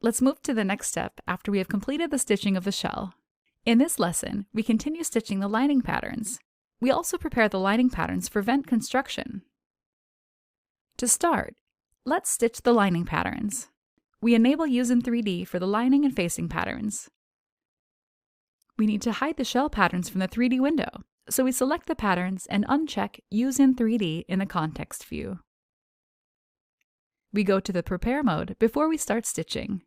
Let's move to the next step after we have completed the stitching of the shell. In this lesson, we continue stitching the lining patterns. We also prepare the lining patterns for vent construction. To start, let's stitch the lining patterns. We enable Use in 3D for the lining and facing patterns. We need to hide the shell patterns from the 3D window, so we select the patterns and uncheck Use in 3D in the context view. We go to the Prepare mode before we start stitching.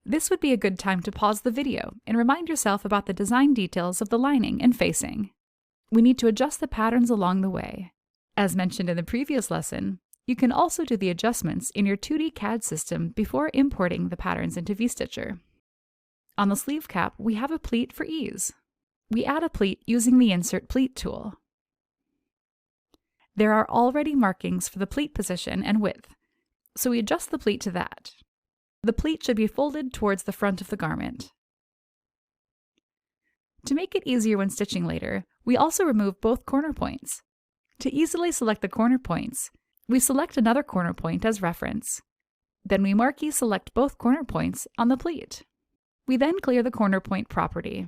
This would be a good time to pause the video and remind yourself about the design details of the lining and facing. We need to adjust the patterns along the way. As mentioned in the previous lesson, you can also do the adjustments in your 2D CAD system before importing the patterns into VStitcher. On the sleeve cap, we have a pleat for ease. We add a pleat using the Insert Pleat tool. There are already markings for the pleat position and width, so we adjust the pleat to that. The pleat should be folded towards the front of the garment. To make it easier when stitching later, we also remove both corner points. To easily select the corner points, we select another corner point as reference. Then we marquee select both corner points on the pleat. We then clear the corner point property.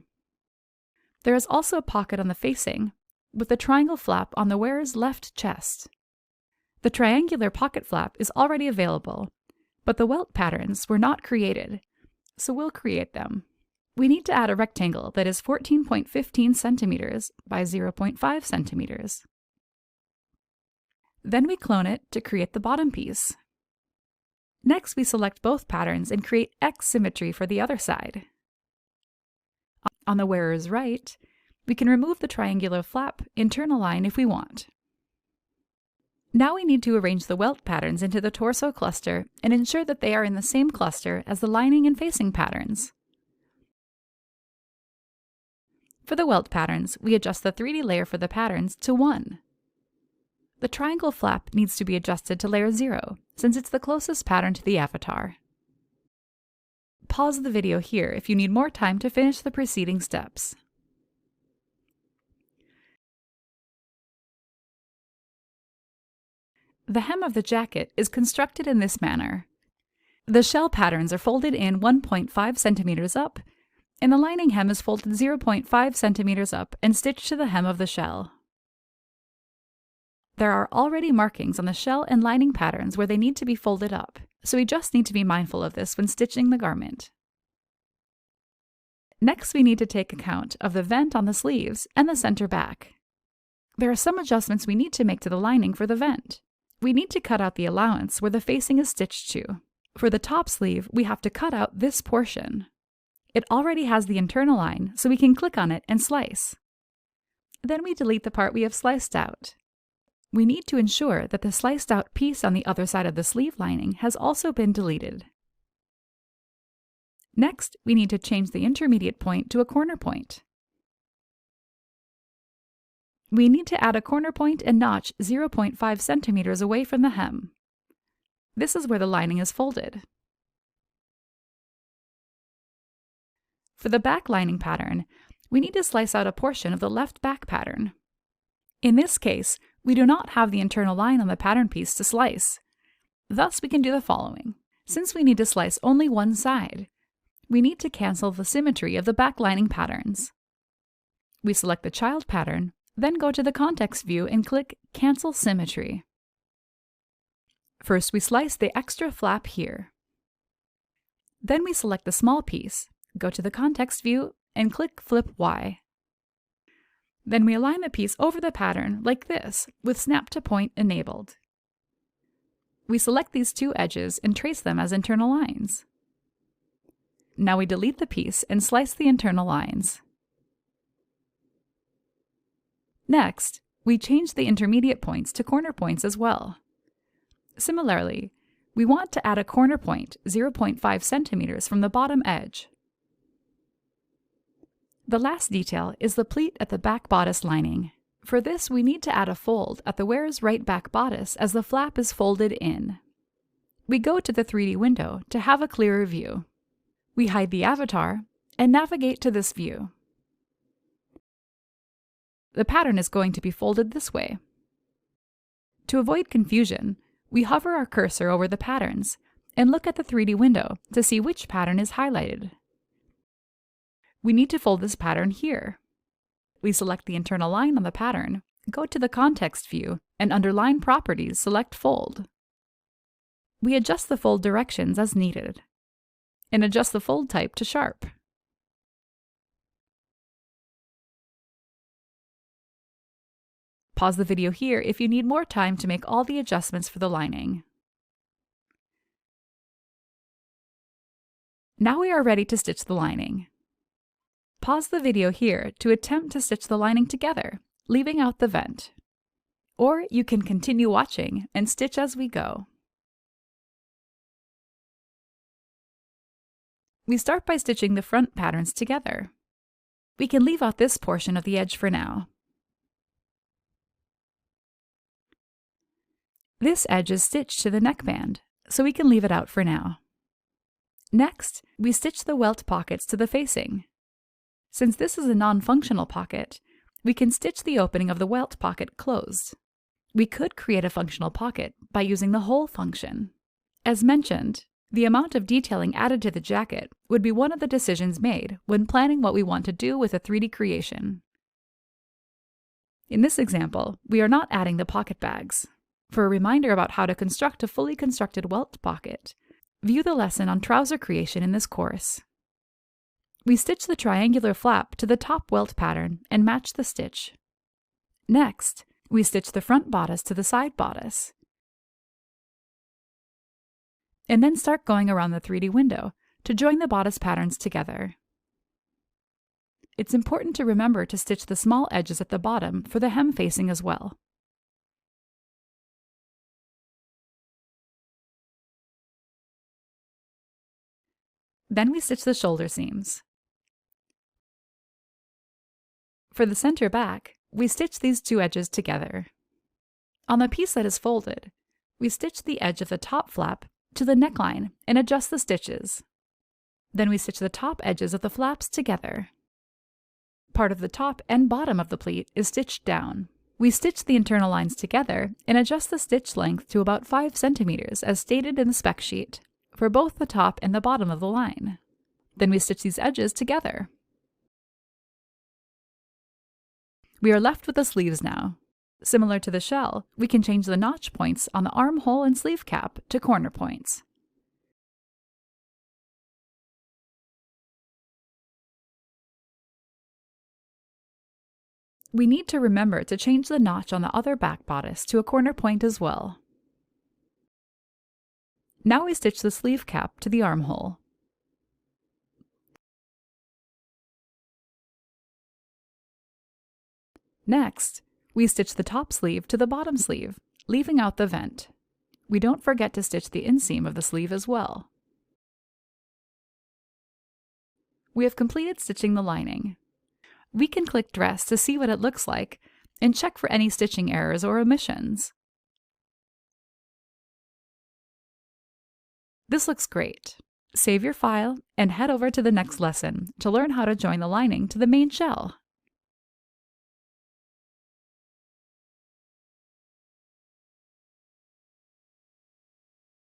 There is also a pocket on the facing, with the triangle flap on the wearer's left chest. The triangular pocket flap is already available, but the welt patterns were not created, so we'll create them. We need to add a rectangle that is 14.15 centimeters by 0.5 centimeters. Then we clone it to create the bottom piece. Next, we select both patterns and create X symmetry for the other side. On the wearer's right, we can remove the triangular flap internal line if we want. Now we need to arrange the welt patterns into the torso cluster and ensure that they are in the same cluster as the lining and facing patterns. For the welt patterns, we adjust the 3D layer for the patterns to 1. The triangle flap needs to be adjusted to layer 0, since it's the closest pattern to the avatar. Pause the video here if you need more time to finish the preceding steps. The hem of the jacket is constructed in this manner. The shell patterns are folded in 1.5 centimeters up, and the lining hem is folded 0.5 centimeters up and stitched to the hem of the shell. There are already markings on the shell and lining patterns where they need to be folded up, so we just need to be mindful of this when stitching the garment. Next, we need to take account of the vent on the sleeves and the center back. There are some adjustments we need to make to the lining for the vent. We need to cut out the allowance where the facing is stitched to. For the top sleeve, we have to cut out this portion. It already has the internal line, so we can click on it and slice. Then we delete the part we have sliced out. We need to ensure that the sliced out piece on the other side of the sleeve lining has also been deleted. Next, we need to change the intermediate point to a corner point. We need to add a corner point and notch 0.5 centimeters away from the hem. This is where the lining is folded. For the back lining pattern, we need to slice out a portion of the left back pattern. In this case, we do not have the internal line on the pattern piece to slice. Thus, we can do the following. Since we need to slice only one side, we need to cancel the symmetry of the back lining patterns. We select the child pattern, then go to the context view and click Cancel Symmetry. First, we slice the extra flap here. Then we select the small piece, go to the context view, and click Flip Y. Then we align the piece over the pattern like this, with Snap to Point enabled. We select these two edges and trace them as internal lines. Now we delete the piece and slice the internal lines. Next, we change the intermediate points to corner points as well. Similarly, we want to add a corner point 0.5 centimeters from the bottom edge. The last detail is the pleat at the back bodice lining. For this, we need to add a fold at the wearer's right back bodice as the flap is folded in. We go to the 3D window to have a clearer view. We hide the avatar and navigate to this view. The pattern is going to be folded this way. To avoid confusion, we hover our cursor over the patterns and look at the 3D window to see which pattern is highlighted. We need to fold this pattern here. We select the internal line on the pattern, go to the context view, and under Line Properties, select Fold. We adjust the fold directions as needed, and adjust the fold type to sharp. Pause the video here if you need more time to make all the adjustments for the lining. Now we are ready to stitch the lining. Pause the video here to attempt to stitch the lining together, leaving out the vent. Or you can continue watching and stitch as we go. We start by stitching the front patterns together. We can leave out this portion of the edge for now. This edge is stitched to the neckband, so we can leave it out for now. Next, we stitch the welt pockets to the facing. Since this is a non-functional pocket, we can stitch the opening of the welt pocket closed. We could create a functional pocket by using the hole function. As mentioned, the amount of detailing added to the jacket would be one of the decisions made when planning what we want to do with a 3D creation. In this example, we are not adding the pocket bags. For a reminder about how to construct a fully constructed welt pocket, view the lesson on trouser creation in this course. We stitch the triangular flap to the top welt pattern and match the stitch. Next, we stitch the front bodice to the side bodice. And then start going around the 3D window to join the bodice patterns together. It's important to remember to stitch the small edges at the bottom for the hem facing as well. Then we stitch the shoulder seams. For the center back, we stitch these two edges together. On the piece that is folded, we stitch the edge of the top flap to the neckline and adjust the stitches. Then we stitch the top edges of the flaps together. Part of the top and bottom of the pleat is stitched down. We stitch the internal lines together and adjust the stitch length to about 5 centimeters as stated in the spec sheet, for both the top and the bottom of the line. Then we stitch these edges together. We are left with the sleeves now. Similar to the shell, we can change the notch points on the armhole and sleeve cap to corner points. We need to remember to change the notch on the other back bodice to a corner point as well. Now we stitch the sleeve cap to the armhole. Next, we stitch the top sleeve to the bottom sleeve, leaving out the vent. We don't forget to stitch the inseam of the sleeve as well. We have completed stitching the lining. We can click Dress to see what it looks like and check for any stitching errors or omissions. This looks great. Save your file and head over to the next lesson to learn how to join the lining to the main shell.